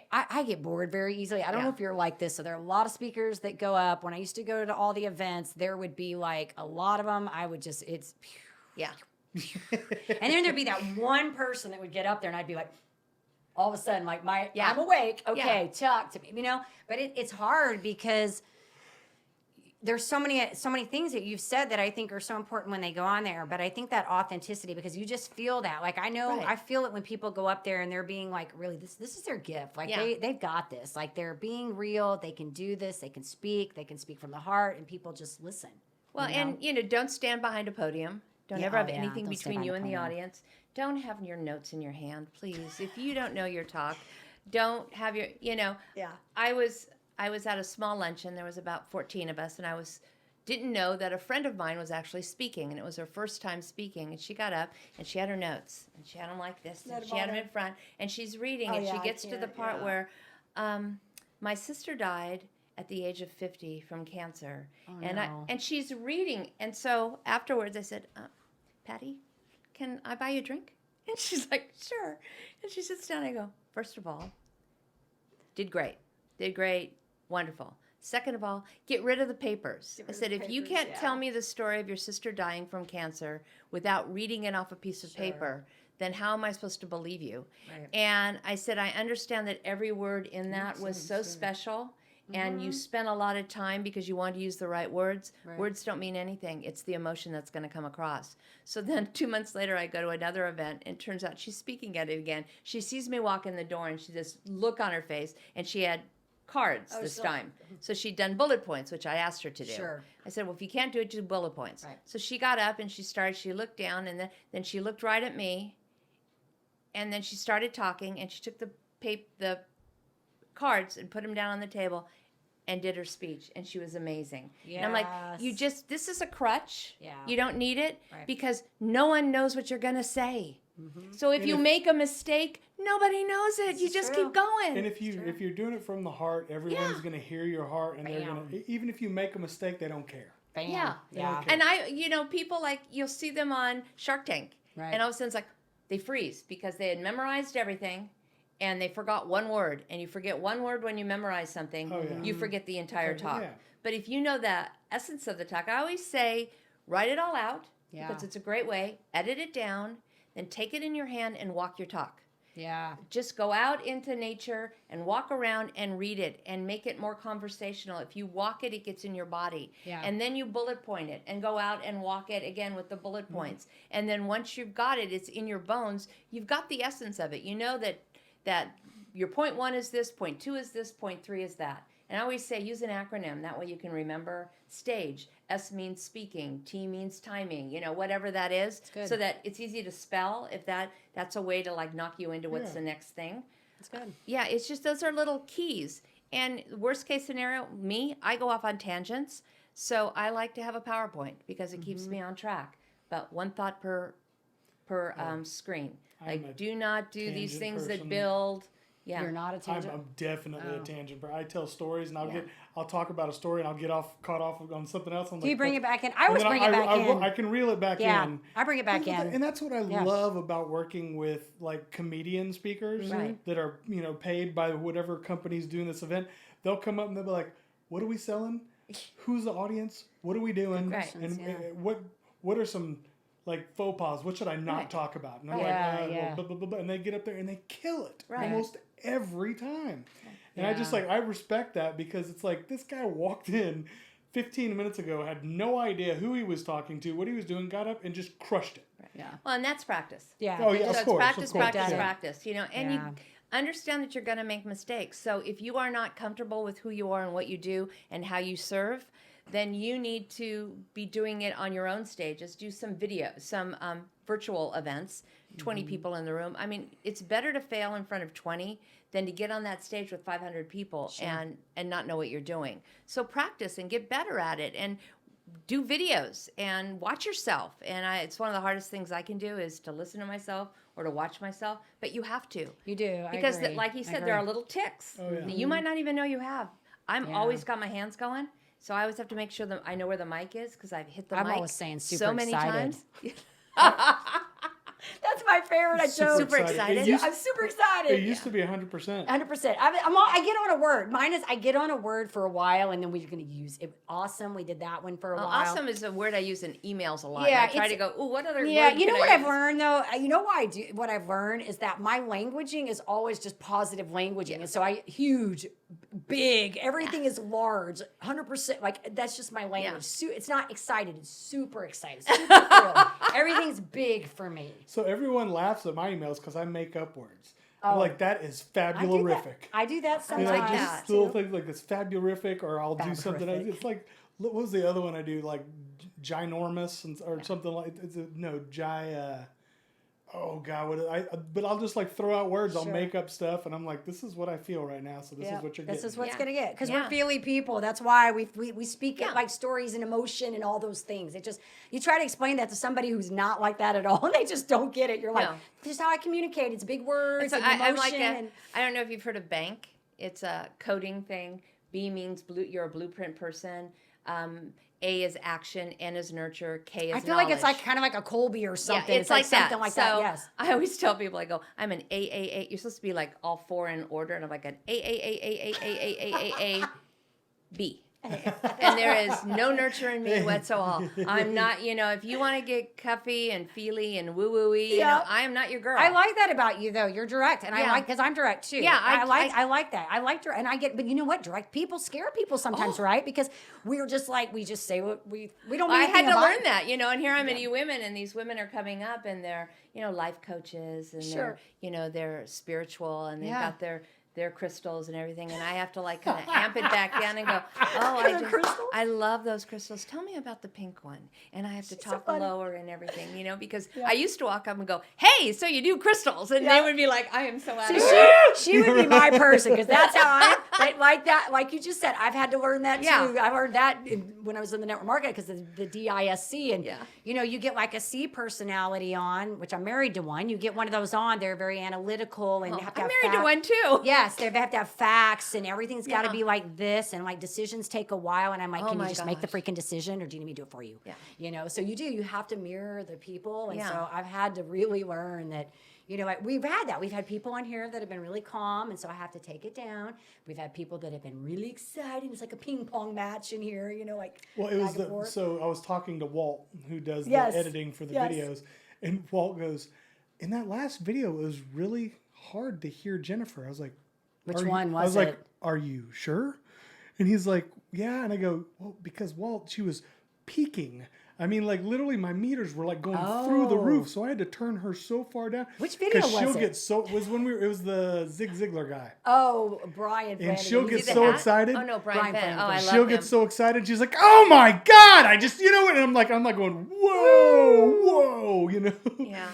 I get bored very easily. I don't know Yeah. if you're like this. So there are a lot of speakers that go up. When I used to go to all the events, there would be like a lot of them. I would just, Yeah. and then there'd be that one person that would get up there and I'd be like, all of a sudden, like Yeah. I'm awake. Okay, talk to me, you know? But it's hard because there's so many things that you've said that I think are so important when they go on there. But I think that authenticity, because you just feel that. Like I know, Right. I feel it when people go up there and they're being like, really, this is their gift. Like Yeah. they've got this. Like they're being real. They can do this. They can speak from the heart, and people just listen. Well, you know? and you know, don't stand behind a podium. Don't Yeah, ever have oh, yeah, anything don't stand between behind you a and the podium. audience. Don't have your notes in your hand, please. If you don't know your talk, don't have your, you know, Yeah. I was at a small luncheon. There was about 14 of us, and I didn't know that a friend of mine was actually speaking, and it was her first time speaking. And she got up and she had her notes, and she had them like this, and she had them in front, and she's reading, Oh, and yeah, she I gets to the can't, part yeah. where my sister died at the age of 50 from cancer, no. and she's reading, and so afterwards I said, Patty, can I buy you a drink? And she's like, sure. And she sits down and I go, first of all, did great, wonderful. Second of all, get rid of the papers. I said, if you can't tell me the story of your sister dying from cancer without reading it off a piece of paper, then how am I supposed to believe you? Right. And I said, I understand that every word in that was so special, and you spent a lot of time because you wanted to use the right words. Right. Words don't mean anything. It's the emotion that's going to come across. So then 2 months later, I go to another event, and it turns out she's speaking at it again. She sees me walk in the door, and she this look on her face, and she had cards this time. So she'd done bullet points, which I asked her to do. Sure. I said, well, if you can't do it, do bullet points. Right. So she got up, and she looked down, and then she looked right at me, and then she started talking, and she took the cards and put them down on the table and did her speech, and she was amazing. And I'm like, Yes. this is a crutch. Yeah. You don't need it Right. because no one knows what you're going to say. So if you make a mistake, nobody knows it. You is just true. keep going. And if you're doing it from the heart, everyone's Yeah. going to hear your heart, and they're Bam. going to, even if you make a mistake, they don't care. Bam. Yeah. Yeah. Okay. And people like, you'll see them on Shark Tank. Right. And all of a sudden it's like, they freeze because they had memorized everything and they forgot one word. And you forget one word when you memorize something, Oh, yeah. you forget the entire Okay, talk. yeah. But if you know the essence of the talk, I always say, write it all out Yeah. because it's a great way, edit it down, then take it in your hand and walk your talk. Yeah. Just go out into nature and walk around and read it and make it more conversational. If you walk it, it gets in your body. Yeah. And then you bullet point it and go out and walk it again with the bullet points. And then once you've got it, it's in your bones. You've got the essence of it. You know that your point 1 is this, point 2 is this, point 3 is that. And I always say use an acronym. That way you can remember stage. S means speaking. T means timing. Whatever that is. good. So that it's easy to spell if that's a way to like knock you into what's the next thing. That's good. Yeah, it's just those are little keys. And worst case scenario, I go off on tangents. So I like to have a PowerPoint because it keeps me on track. But one thought per screen. Like do not do these things that build. Yeah. You're not a tangent. I'm definitely a tangent. I tell stories and I'll talk about a story and I'll get caught off on something else. Do you bring it back in? I always bring it back in. I can reel it back in. I bring it back in. And that's what I love about working with like comedian speakers that are, paid by whatever company's doing this event. They'll come up and they'll be like, what are we selling? Who's the audience? What are we doing? And what are some like faux pas? What should I not talk about? And I'm like, blah, blah, blah, blah. And they get up there and they kill it almost every time. And I respect that because it's like this guy walked in 15 minutes ago, had no idea who he was talking to, what he was doing, got up and just crushed it. Yeah. Well, and that's practice. Yeah. Oh, yeah, So of course. practice, of course. practice. And you understand that you're going to make mistakes. So if you are not comfortable with who you are and what you do and how you serve, then you need to be doing it on your own stages. Do some virtual events, 20 people in the room. I mean, it's better to fail in front of 20 than to get on that stage with 500 people and not know what you're doing. So practice and get better at it and do videos and watch yourself. And it's one of the hardest things I can do is to listen to myself or to watch myself. But you have to. You do. Because like you said, there are little ticks that you might not even know you have. I'm always got my hands going. So I always have to make sure that I know where the mic is because I've hit the mic always saying super so many excited. times. That's my favorite. Super excited. I'm super excited. It used to be 100%. 100%. I get on a word. Mine is I get on a word for a while and then we're going to use it. Awesome. We did that one for a while. Awesome is a word I use in emails a lot. Yeah, I try to go, what other Yeah, word you know can what I I've use? learned though? You know why I do what I've learned is that my languaging is always just positive languaging. And so huge, big, everything is large, 100%. Like that's just my language. It's not excited. It's super excited. Super thrilled. Everything's big for me. So everyone laughs at my emails because I make up words. I'm like, that is fabularific. I do that And sometimes. just little things like this fabularific, or I'll do something. It's like, what was the other one I do? Like ginormous or something like. Oh God, but I'll just like throw out words. I'll make up stuff, and I'm like, this is what I feel right now. So this is what you're getting. This is what's gonna get because we're feely people. That's why we speak it like stories and emotion and all those things. It just you try to explain that to somebody who's not like that at all, and they just don't get it. You're like, this is how I communicate. It's big words and emotion. I'm like I don't know if you've heard of BANK. It's a coding thing. B means you're a blueprint person. A is action, N is nurture, K is I feel like it's knowledge. like kind of like a Colby or something. Yeah, it's like something that. like so that. Yes. I always tell people, I go, I'm an A. You're supposed to be like all four in order, and I'm like an A, B. And there is no nurture in me whatsoever. I'm not, if you want to get cuffy and feely and woo-woo-y, I am not your girl. I like that about you, though. You're direct, and I like because I'm direct too. Yeah, I like that. I like direct, and I get. But you know what? Direct people scare people sometimes, right? Because we're just like we just say what we don't. Mean I had to about learn that, and here I'm at eWomen, and these women are coming up, and they're life coaches, and they're spiritual, and they've got their crystals and everything, and I have to like kind of amp it back down and go, I love those crystals. Tell me about the pink one. And I have to talk lower and everything, because I used to walk up and go, hey, so you do crystals. And they would be like, I am so out of it. She would be my person because that's how I like that. Like you just said, I've had to learn that too. I learned that when I was in the network marketing because of the DISC. And, you get like a C personality on, which I'm married to one. You get one of those on. They're very analytical and you have to I'm have married to one too. Yes, they have to have facts and everything's got to be like this and like decisions take a while and I'm like, can you just make the freaking decision or do you need me to do it for you? Yeah. So you have to mirror the people and so I've had to really learn that, like we've had that. We've had people on here that have been really calm and so I have to take it down. We've had people that have been really excited. It's like a ping pong match in here, like. Well, it was so I was talking to Walt who does the editing for the videos and Walt goes, in that last video, it was really hard to hear Jennifer. I was like, Which one was I was it? like, are you sure? And he's like, yeah. And I go, well, because Walt, she was peaking. I mean, like literally my meters were like going through the roof. So I had to turn her so far down. Which video was she'll it? get so, it was when it was the Zig Ziglar guy. Oh, Brian. And Flanagan. she'll You get did so that? excited. Oh no, Brian Brian Fenn. Flanagan. Oh, I love She'll him. get so excited. She's like, oh my God. I just, you know, and I'm like going, whoa, you know? Yeah.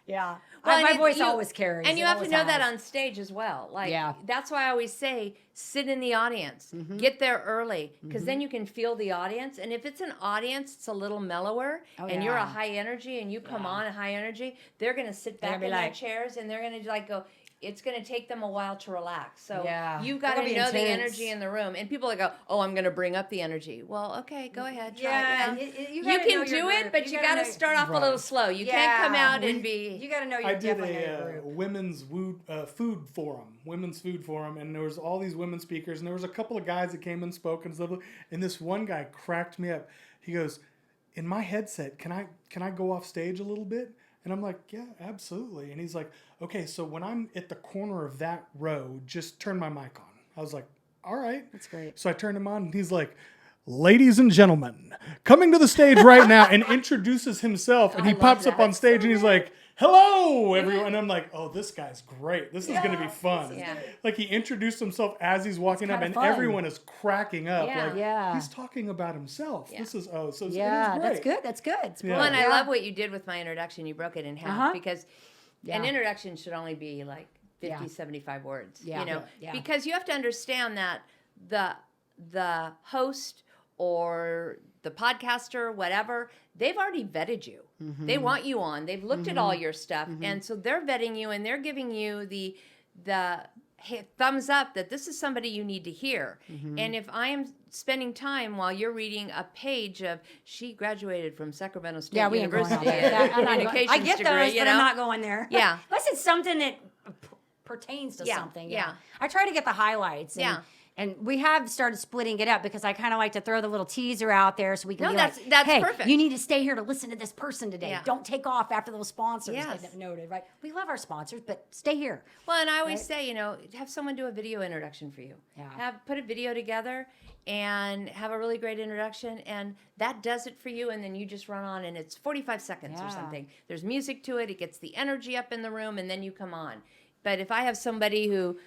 Yeah. Well, my and voice you- always carries. And you It have to always know that has. on stage as well. Like, Yeah. that's why I always say, sit in the audience. Get there early, because then you can feel the audience. And if it's an audience, it's a little mellower, and you're a yeah. high energy, and you come on a high energy, they're going to sit They're back gonna in be their like- chairs, and they're going to like go. It's going to take them a while to relax. So Yeah. you've They're got to gonna be know the intense. energy in the room. And people that go, oh, I'm going to bring up the energy. Well, okay, go ahead. Try Yeah, it. you You gotta know can your do it, group. but you got gotta to know- start off a little slow. You can't come out and be. You got to know I your did definitely know your a group. women's food forum, women's food forum, and there was all these women speakers, and there was a couple of guys that came and spoke and stuff. And this one guy cracked me up. He goes, "In my headset, can I go off stage a little bit?" And I'm like, "Yeah, absolutely." And he's like, "Okay, so when I'm at the corner of that row, just turn my mic on." I was like, "All right." That's great. So I turned him on, and he's like, "Ladies and gentlemen, coming to the stage right now," and introduces himself, and he love pops up that. on stage, and he's like, "Hello, everyone." And I'm like, "Oh, this guy's great. This is going to be fun." Yeah. Like he introduced himself as he's walking up, kinda and fun. everyone is cracking up. Yeah. Like, Yeah. he's talking about himself. Yeah. This is, so it Yeah, is that's great. good. That's good. It's Yeah. Well, and I Yeah. love what you did with my introduction. You broke it in half Uh-huh. because Yeah. an introduction should only be like 50, Yeah. 75 words. Yeah. You know, Yeah. because you have to understand that the host or the podcaster, whatever, they've already vetted you. They want you on. They've looked at all your stuff, and so they're vetting you and they're giving you the thumbs up that this is somebody you need to hear. And if I am spending time while you're reading a page of she graduated from Sacramento State Yeah, we ain't going out University there. and I'm not going- communications I get degree, those, you but know? I'm not going there. Yeah. Unless it's something that pertains to Yeah, something. yeah. I try to get the highlights. And, Yeah. And we have started splitting it up because I kind of like to throw the little teaser out there so we can No, be that's like, hey, perfect. you need to stay here to listen to this person today. Yeah. Don't take off after those sponsors Yes. get noted, right? We love our sponsors, but stay here. Well, and I always Right? say, have someone do a video introduction for you. Yeah. Put a video together and have a really great introduction, and that does it for you. And then you just run on, and it's 45 seconds Yeah. or something. There's music to it. It gets the energy up in the room, and then you come on. But if I have somebody who,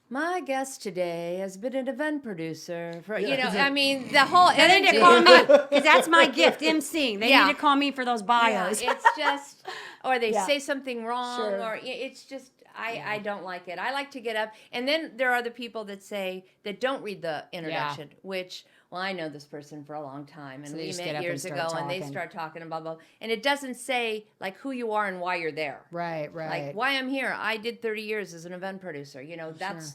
my guest today has been an event producer for, I mean, the whole They need energy. to call me because that's my gift, emceeing. They Yeah. need to call me for those Yeah, bios. it's just, or they Yeah. say something wrong, Sure. or it's just, I don't like it. I like to get up, and then there are the people that don't read the introduction, which, well, I know this person for a long time, and So they we just get met up and years start ago, and they talking. start talking and blah, blah, and it doesn't say, like, who you are and why you're there. Right. Like, why I'm here. I did 30 years as an event producer.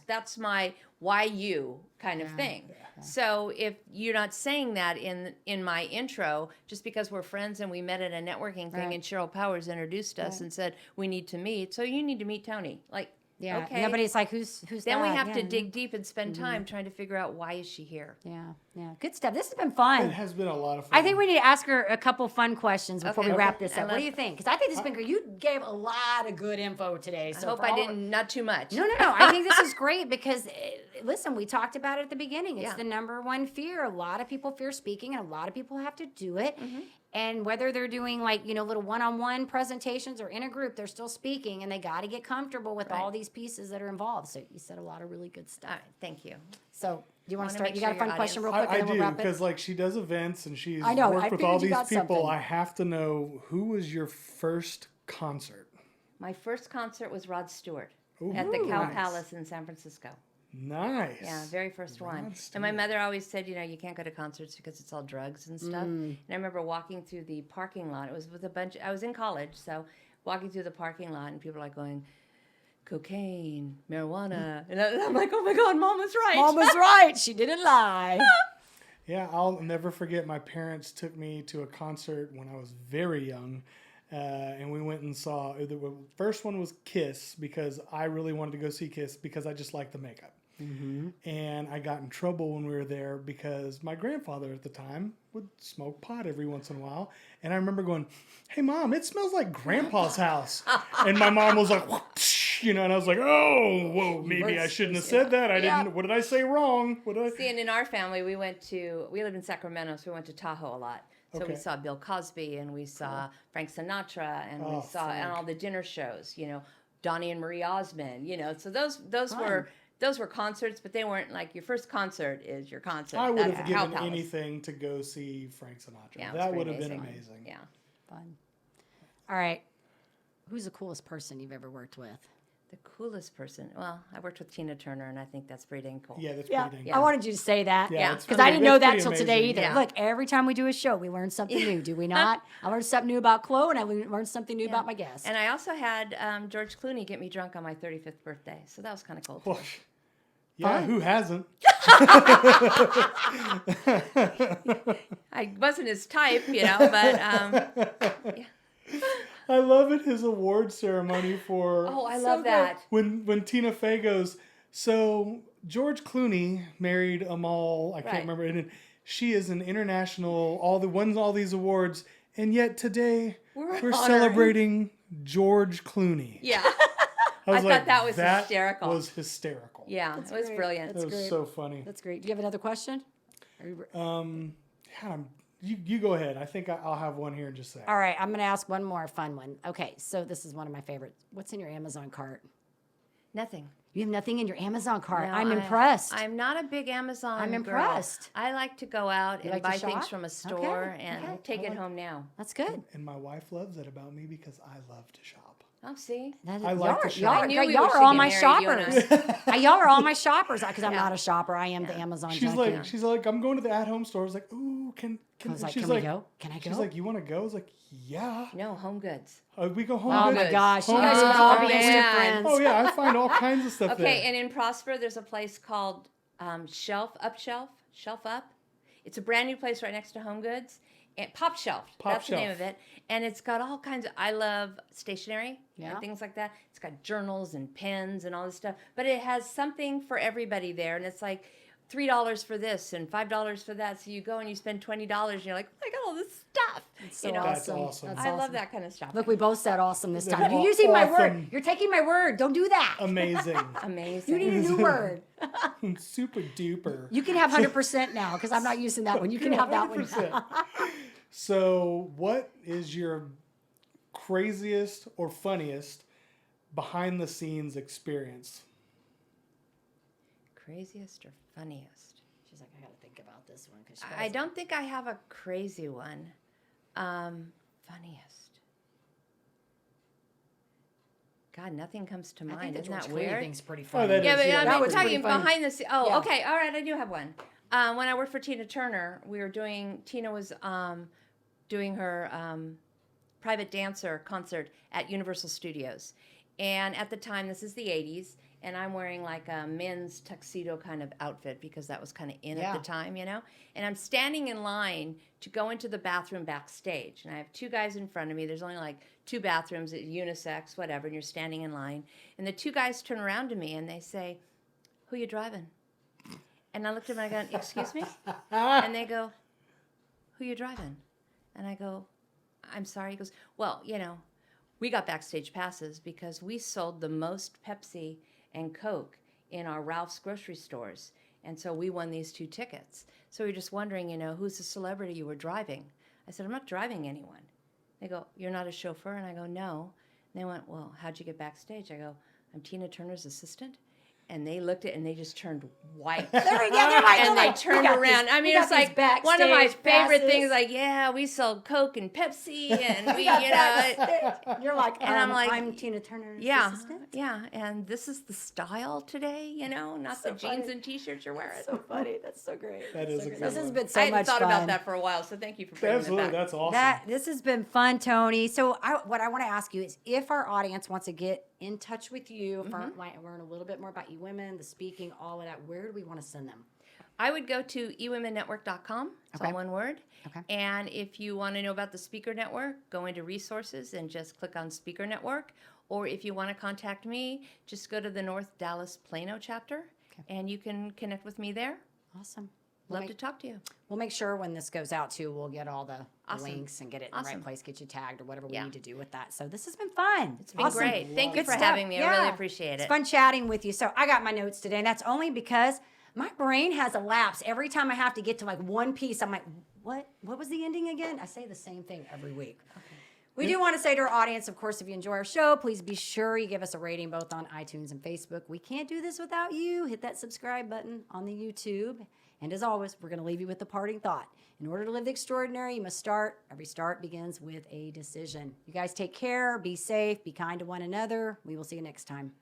That's my why you kind of thing. So if you're not saying that in my intro, just because we're friends and we met at a networking thing, Right. and Cheryl Powers introduced us and said we need to meet, so you need to meet Toni. Like, Yeah. okay. Nobody's like, who's Then that? we have Yeah, to yeah. dig deep and spend time trying to figure out why is she here. Yeah. Good stuff. This has been fun. It has been a lot of fun. I think we need to ask her a couple fun questions before Okay. we wrap this I up. What love- do you think? Because I think this has been great. You gave a lot of good info today. So I hope for I all- didn't, not too much. No. I think this is great because, listen, we talked about it at the beginning. It's Yeah. the number one fear. A lot of people fear speaking, and a lot of people have to do it. Mm-hmm. And whether they're doing little one-on-one presentations or in a group, they're still speaking, and they got to get comfortable with all these pieces that are involved. So you said a lot of really good stuff. All right, thank you. So do you want to Wanna start? make You got a sure fun your question real audience- quick, I and then do we'll wrap it. because she does events and she's I know, worked I with figured all you these got people. something. I have to know, who was your first concert? My first concert was Rod Stewart Ooh, at the Cow nice. Palace in San Francisco. Nice. Yeah, very first one. Rod And my Stewart. mother always said, you can't go to concerts because it's all drugs and stuff. Mm. And I remember walking through the parking lot. It was with I was in college, so walking through the parking lot, and people were like going, cocaine, marijuana. And I'm like, oh my God, Mom was right. Mom was right. She didn't lie. Yeah, I'll never forget. My parents took me to a concert when I was very young, and we went and saw. The first one was Kiss because I really wanted to go see Kiss because I just liked the makeup. Mm-hmm. And I got in trouble when we were there because my grandfather at the time would smoke pot every once in a while. And I remember going, "Hey, Mom, it smells like Grandpa's house." And my mom was like, and I was like, oh, whoa, maybe I shouldn't have said that. I didn't. What did I say wrong? What did I? See, and in our family, we lived in Sacramento, so we went to Tahoe a lot. So we Okay. saw Bill Cosby, and we saw Frank Sinatra, and we saw and all the dinner shows, Donnie and Marie Osmond, So those were concerts, but they weren't like your first concert is your concert. I would That's have Cow given Palace. anything to go see Frank Sinatra. Yeah, it was That pretty would have been amazing. Yeah. Fun. All right. Who's the coolest person you've ever worked with? The coolest person. Well, I worked with Tina Turner, and I think that's pretty dang cool. Yeah, that's Yeah, pretty dang I cool. wanted you to say that. Yeah. it's Because I pretty- didn't know that's that pretty till today amazing. either. Yeah. Look, every time we do a show, we learn something new, do we not? I learned something new about Chloe, and I learned something new about my guests. And I also had George Clooney get me drunk on my 35th birthday, so that was kind of cool. Well, yeah, Fun. who hasn't? I wasn't his type, but yeah. I love it, his award ceremony for... Oh, I love that. When Tina Fey goes, so George Clooney married Amal, I can't Right. remember, and she is an international, wins all these awards, and yet today we're honoring- celebrating George Clooney. Yeah. I was thought that was hysterical. was hysterical. Yeah, That's it was great. brilliant. That was great. so funny. That's great. Do you have another question? Are you- You go ahead. I think I'll have one here in just a second. All right, I'm going to ask one more fun one. Okay, so this is one of my favorites. What's in your Amazon cart? Nothing. You have nothing in your Amazon cart. No, I'm impressed. I'm not a big Amazon I'm girl. impressed. I like to go out and like to buy things shop? from a store and okay. take it home now. That's good. And my wife loves it about me because I love to shop. Oh, see? That, I like to shop. I knew we y'all were are all should my get married, you and shoppers. Y'all are all my shoppers because I'm Yeah. not a shopper. I am the Amazon She's junkie. like, I'm going to the at-home store. I was like, ooh, can I was like, she's can we go? Can I go? She's like, you want to go? I was like, yeah. No, Home Goods. We go home. Oh Goods. my gosh, you Home guys Goods. should all be Oh, instant man. friends. Oh yeah, I find all kinds of stuff Okay, there. and in Prosper, there's a place called Shelf Up. It's a brand new place right next to Home Goods. And Pop Shelf. Pop That's the name Shelf. of it. And it's got all kinds of, I love stationery Yeah. and things like that. It's got journals and pens and all this stuff. But it has something for everybody there. And it's like $3 for this and $5 for that. So you go and you spend $20 and you're like, oh, I got all this stuff. so That's awesome. awesome. That's I awesome. love that kind of stuff. Look, we both said awesome this That's time. You're aw- using my word. awesome. You're taking my word. Don't do that. Amazing. Amazing. You need a new word. Super duper. You can have 100% now because I'm not using that one. You can have that one. 100%. So, what is your craziest or funniest behind the scenes experience? Craziest or funniest? She's like, I got to think about this one because I don't think I have a crazy one. Funniest. God, nothing comes to I think mind. the Isn't George that Clooney weird? thing's pretty funny. that Yeah, is, but yeah, I'm that was talking pretty funny. behind the scenes. Oh, Yeah. okay. All right, I do have one. When I worked for Tina Turner, Tina was doing her private dancer concert at Universal Studios. And at the time, this is the 80s, and I'm wearing like a men's tuxedo kind of outfit because that was kind of in at the time, And I'm standing in line to go into the bathroom backstage. And I have two guys in front of me. There's only like two bathrooms, unisex, whatever, and you're standing in line. And the two guys turn around to me and they say, "Who you driving?" And I looked at them and I go, "Excuse me?" And they go, "Who you driving?" And I go, "I'm sorry." He goes, "Well, we got backstage passes because we sold the most Pepsi and Coke in our Ralph's grocery stores. And so we won these 2 tickets. So we're just wondering, who's the celebrity you were driving?" I said, "I'm not driving anyone." They go, "You're not a chauffeur?" And I go, "No." And they went, "Well, how'd you get backstage?" I go, "I'm Tina Turner's assistant." And they looked at it and they just turned white. They're like, And oh they my- turned we got around. these- I we mean, got it's these like one of my backstage favorite passes. things. Like, yeah, we sold Coke and Pepsi, and we, You're like, And I'm like, I'm Tina Turner's yeah, assistant. yeah. And this is the style today, not So the jeans funny. and t-shirts you're wearing. So funny. That's so great. That That's is so a great. good This has one. been so I hadn't much thought fun. about that for a while, so thank you for bringing Absolutely, it back. that's awesome. This has been fun, Toni. So what I want to ask you is if our audience wants to get in touch with you, learn a little bit more about eWomen, the speaking, all of that, where do we want to send them? I would go to eWomenNetwork.com. It's all one word. Okay. And if you want to know about the Speaker Network, go into resources and just click on Speaker Network. Or if you want to contact me, just go to the North Dallas Plano chapter, and you can connect with me there. Awesome. Love to talk to you. We'll make sure when this goes out too, we'll get all the Awesome. links and get it in the Awesome. right place, get you tagged or whatever we Yeah. need to do with that. So this has been fun. It's been great. Thank you Good for stuff. having me. I really appreciate It's it. fun chatting with you. So I got my notes today, and that's only because my brain has a lapse. Every time I have to get to like one piece, I'm like, what was the ending again? I say the same thing every week. We do want to say to our audience, of course, if you enjoy our show, please be sure you give us a rating both on iTunes and Facebook. We can't do this without you. Hit that subscribe button on the YouTube. And as always, we're going to leave you with the parting thought. In order to live the extraordinary, you must start. Every start begins with a decision. You guys take care, be safe, be kind to one another. We will see you next time.